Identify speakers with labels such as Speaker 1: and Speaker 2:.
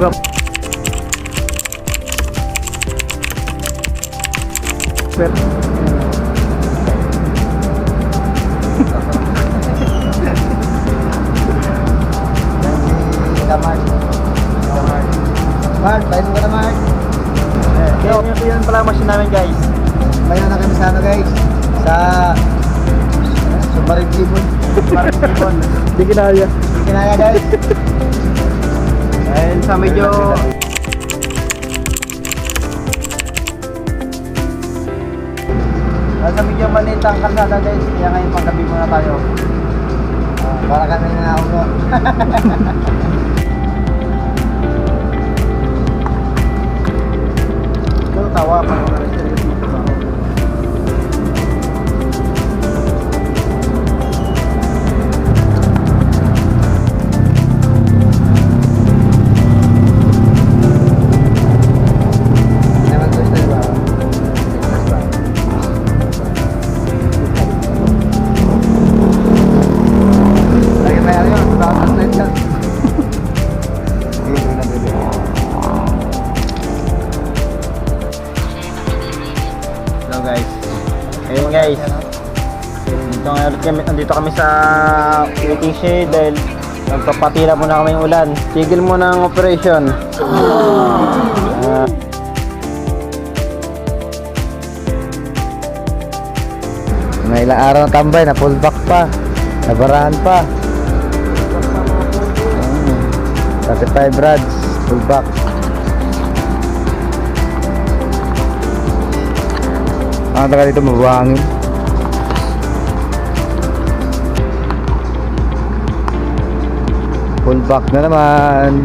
Speaker 1: program.
Speaker 2: Mark, tayo mo ka na Mark.
Speaker 1: Yan pala ang machine namin guys.
Speaker 2: Bayan na kami sa ano guys. Sa Subarit Libon.
Speaker 1: Subarit Libon. Hindi kinaya.
Speaker 2: Hindi kinaya guys.
Speaker 1: Dahil sa medyo maliit ang kalsada guys. Kaya ngayon panggabi muna tayo.
Speaker 2: Para kami na ulo.
Speaker 1: Tawa pa naman rin dito. Ayun guys, nandito kami sa waiting shed dahil nagpapatira muna kami yung ulan. Tigil muna ang operation.
Speaker 2: May ilang araw na tambay, na full back pa, nabarahan pa. 35 rods, full back. Ang taga dito mabuhangin. Full back na naman.